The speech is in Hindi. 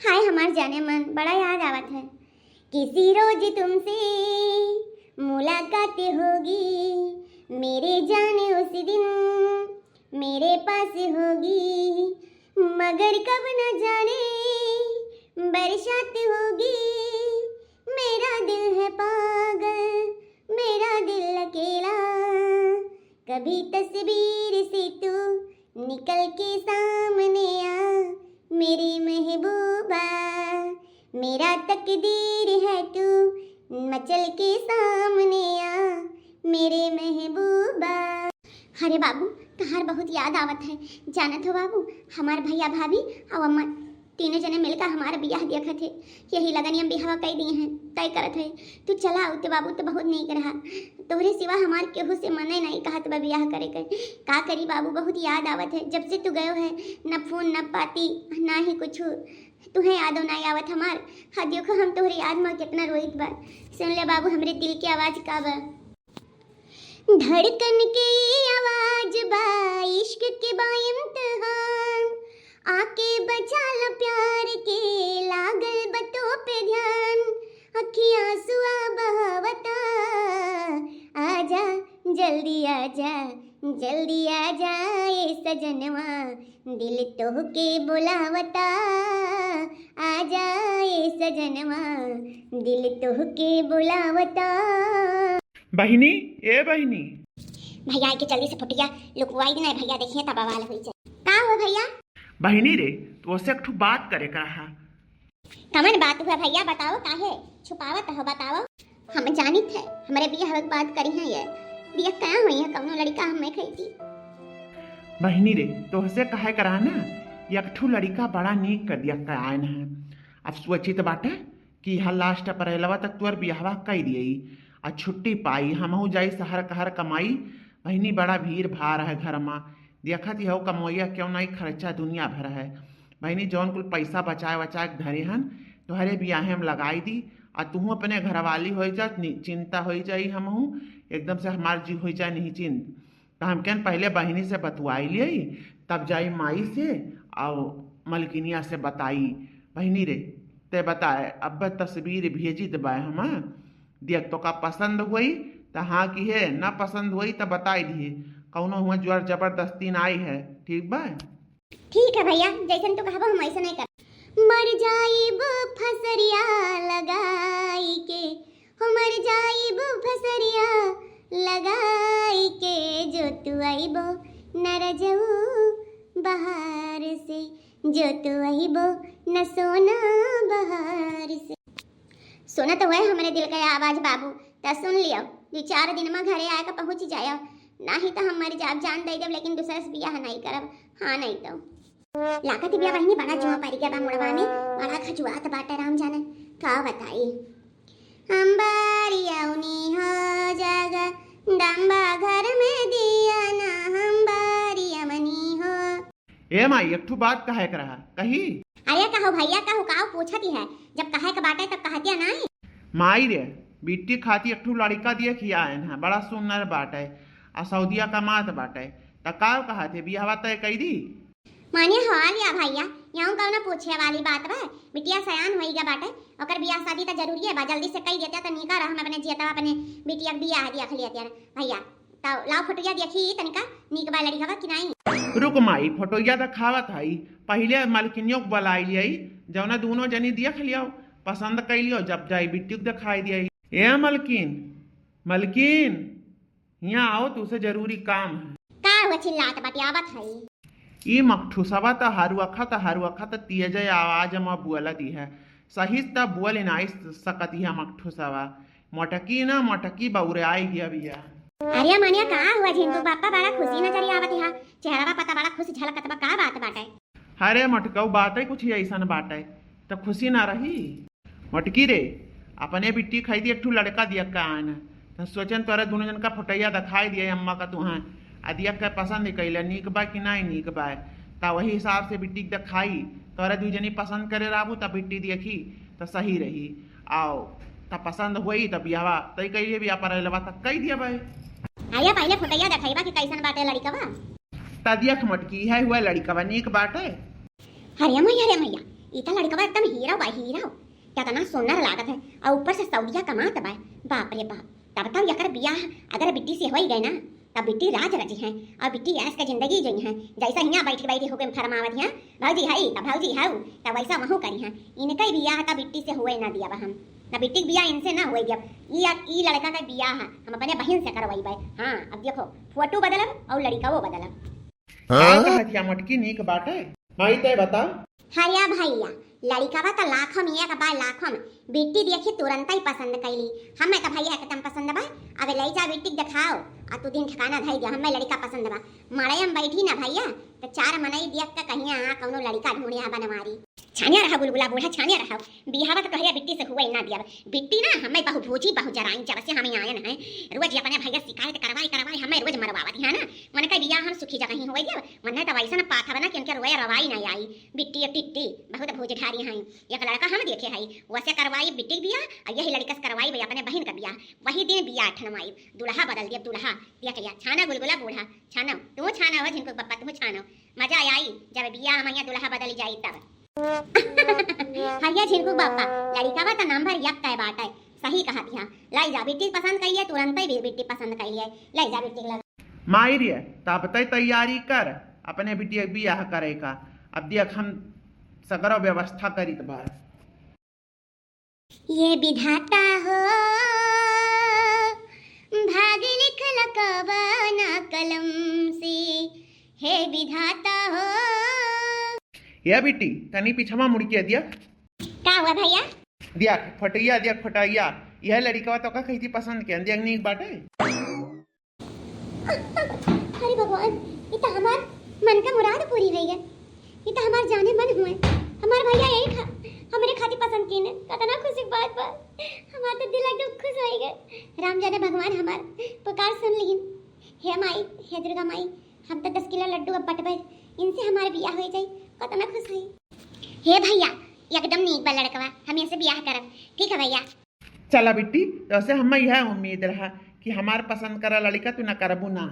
हाय हमार जाने मन बड़ा याद आवत है। किसी रोज तुमसे मुलाकात होगी, मेरे जाने उस दिन मेरे पास होगी, मगर कब न जाने बरसात होगी। मेरा दिल है पागल, मेरा दिल अकेला, कभी तस्वीर से तू निकल के सामने आ, मेरी महबूबा मेरा तकदीर है तू मचल के सामने आ, मेरे महबूबा। अरे बाबू तहार बहुत याद आवत है। जानत हो बाबू, हमार भैया भाभी और अम्मा तीनों जने मिलकर हमारा बियाह देखा थे। यही लगन हम बियाह कई दिए हैं, तय करत है। तू चला उते बाबू तो बहुत नीक रहा, तोहरे सिवा हमार केहू से मने नहीं कहत बा बियाह करे के। का करी बाबू, बहुत याद आवत है। जब से तू गयो है न फोन न पाती ना ही कुछ, तुम्हें यादो नहीं आवत हमार। हाँ देखो हम तोहरे याद में कितना रोइत बा। सुन ले बाबू हमरे दिल की आवाज का बा, धड़कन की आवाज बा, इश्क के बा इम्तिहान, आके बचा लो प्यार के लागल बतो पे ध्यान, अखियां सुआ बहावता, आजा जल्दी आजा जल्दी आजा ए सजनवा, दिल तो के बुलावता, आजा ए सजनवा, दिल तो के बुलावता। बहिनी ए बहिनी, भैया के जल्दी से फुटिया लुकवाई नहीं, भैया देखिए तब बवाल हुई जाए। का हो भैया? बहिनी रे तो से एक बात करे का है। कमन बात हुआ भैया, बताओ काहे छुपावत हो, बताओ। हम जानित है हमारे बियाह की बात करी है, ये बियाह कहाँ हुई है, कौनो लड़का हमें खईती। बहिनी रे तो से कहे करा ना, एक ठू लड़का बड़ा नीक कर दिया का आयन है। अब सोचित बाटे कि यहाँ लास्ट अप्रैलवा तक तोर बियाहवा कई दिए आ छुट्टी पाई, हमहू जाई शहर कहर कमाई। बहिनी बड़ा भीड़ भाड़ है घर में, देखत ही हो कमोइया क्यों नहीं खर्चा दुनिया भर है। बहिनी जौन कुल पैसा बचाए बचाए धरे हन तोहरे बियाहे में लगाई दी, आ तू अपने घरवाली हो जा, चिंता हो जाई, हमहू एकदम से हमार जी हो जाए नहीं चिंत। तो हम क्या पहले बहिनी से बतवाई लिये, तब जाई माई से और मलकिनिया से बताई। बहिनी रे ते बताए अब तस्वीर भेजी दबा हम, देख तो का पसंद हुई तो हाँ की है, ना पसंद हुई तो बताई दिए, कौनो हुआ जोर जबरदस्ती ना आई है। ठीक बा? ठीक है भैया, जैसन तो कहबो हम ऐसा नहीं कर। मर जाइब फसरिया लगाई के, हो मर जाइब फसरिया लगाई के, जो तू आइबो न रजऊ बहार से, जो तू आइबो न सोना बहार से। सुना तो है हमारे दिल का आवाज बाबू, तो सुन लियो, 2-4 दिन में घरे आकर पहुंच जायो, नहीं तो हमारे जाब जान दे देव, लेकिन दूसरा से बियाह नहीं करब। हाँ नहीं तो लागत बिया बहिनी बड़ा जुआ पारी के बा मुड़वा में, बड़ा खजुआत बाटे राम जाने का बताई। हम बारियाउनी हो जागा डंबा घर में दिया ना, हम बारियामनी हो। ए माई एक ठू बात कहे कर रहा कही। अरे कहो भैया कहो, काहो पूछती है, जब कहे का बाटे तब कहतिया नहीं। माई रे बिट्टी खाती एक ठू लड़का दिए खिया है, बड़ा सुंदर बाटे आ सऊदिया का मात बाटे, त का कहा थे बियाहवा तय कई दी। माने हाल या भैया यहाँ कौन पूछे वाली बात बा, बिटिया सयान होई गया बाटे, ओकर बियाह शादी तो जरूरी है बा, जल्दी से कई देता तो निका रह, हम अपने जियता अपने बिटिया बियाह देख लिया भैया। तो लाओ फोटोया देखी तनिका नीक बा लड़ी हवा कि नहीं। रुक माई फोटोया तो खावत हई, पहले मलकिनियों को बुलाई लिया, जौना दोनों जनी देख लियो, पसंद कर लियो, जब जाई बिट्टी को दिखाई दिया। ए मलकिन मलकिन यहाँ आओ, तुझसे जरूरी काम है। का हुआ चिल्लात बाटी आवत हई। ई मकठुसवा त हारू अखा तेज आवाज में बुअल दी है, सही त बुअल नाई सकती है मकठुसवा, मोटकी ना मोटकी बउरे आई गया भैया। अरे मानिया का हुआ झिंटू पापा, बड़ा खुशी नजर आवत है, चेहरा पता बड़ा खुश झलकत बा, का बात बाटे। अरे मटकऊ बात है कुछ ऐसा बाटे तो खुशी ना रही। मटकी रे अपने बिट्टी खाई दी, एक ठू लड़का दिया का आन, तो सोचन तोरा दोनों जन का फोटैया दिखाई दिया अम्मा का तुहा, आ दिया का पसंद कैले नीक बा कि नहीं नीक बा, तो वही हिसाब से बिट्टी दिखाई, तोरा दू जनी पसंद करे राबू तब बिट्टी देखी तो सही रही, आओ तब पसंद हुई तब बियावा तय कैलिए, बिया पर लबा तक कई दिया भाई। आया पहले फोटैया दिखाईबा कि कैसन बाटे लड़कवा। तदिया मटकी है हुआ लड़कवा नीक बाटे। हरे मैया इतना लड़का एकदम हीरा बा हीरा कितना सुंदर लागत है और ऊपर से सऊदिया कमात बा। बाप रे बाप। तब बताओ यकर बियाह अगर बिट्टी से हो गए ना तब बिट्टी राज रची है और बिट्टी ऐस का जिंदगी जी है। जैसा यहाँ बैठी बैठी होकर फरमावत है भाजी है तब भाजी है तब वैसा वहाँ करी है। इनका ही बियाह का बिट्टी से हुए ना दिया हम ना बिट्टी बियाह इनसे ना हुए जब ये लड़का का बियाह हम अपने बहन से करवाई भाई। हाँ अब देखो फोटो बदलब और लड़का वो बदलब। हथिया मटकी नीक बाटे माई ते बता। हरिया भैया लड़का बा तो लाखों में एक बार लाखों में बिट्टी देखी तुरंत ही पसंद कैली। हमें तो भैया एकदम पसंद बा। अब ले जा बिट्टी दिखाओ आ तू दिन ठिकाना धई दिया हमें लड़का पसंद बा। मड़े हम बैठी ना भैया तो चार मनई देख के कहीं आ कौनो लड़का ढूंढिया बनवारी छानिया रहा बुलबुला बूढ़ा छानिया रहा बिहावा तो कहिया बिट्टी से हुआ ही ना दिया। बिट्टी ना हमें बहु भोजी बहु जराई जब से हमें आयन है रोज अपने भैया शिकायत करवाई हमें रोज मरवावती है ना। मन का बियाह हम सुखी जगह ही हुई जब मन तो वैसा ना पाथा बना कि उनके रोया रवाई नहीं आई। बिट्टी और टिट्टी बहुत भोज ठारी हैं। एक लड़का हम देखे है वैसे करवाई बिट्टी बियाह और यही लड़का से करवाई भैया अपने बहन का बियाह। वही दिन बियाह ठनवाई दूल्हा बदल दिया दूल्हा देख लिया छाना बुलबुला बूढ़ा छानो तुम छाना हो जिनको पप्पा तुम छानो मजा आई जब बियाह हम दूल्हा बदल जाई तब। हरिया झिनको बापा लड़का बा तो नंबर यक का बात है सही कहा थिया। लाई जा बिट्टी पसंद करिए तुरंत ही बिट्टी पसंद करिए लाई जा बिट्टी लगा माई रे तब तय तैयारी कर अपने बिटिया बियाह करे का। अब देख हम सगरो व्यवस्था करी बार। ये विधाता हो भाग लिख लकवाना कलम से हे विधाता हो। ये बिट्टी तनी पिछवा मुड़किया दिया का हुआ भैया दिया फटैया दिया फटैया यह लड़का तो का कही पसंद के दिया नीक बाटे। अरे भगवान ये तो हमार मन का मुराद पूरी हुई है। ये तो हमार जाने मन हुए हमार भैया यही हमारे खातिर पसंद की ने कितना खुशी बात बा। हमार तो दिल एकदम खुश हो गए। राम जाने भगवान हमार पुकार सुन लीन। हे माई हे दुर्गा माई हम तो 10 किलो लड्डू अब बटबे इनसे हमारे बियाह हो जाए कितना खुश हुई। हे भैया एकदम नीक बा लड़कवा हम इनसे बियाह करब ठीक है भैया। चला बिट्टी तो से हम यह उम्मीद रहा कि हमार पसंद करा लड़का तू ना करबू ना।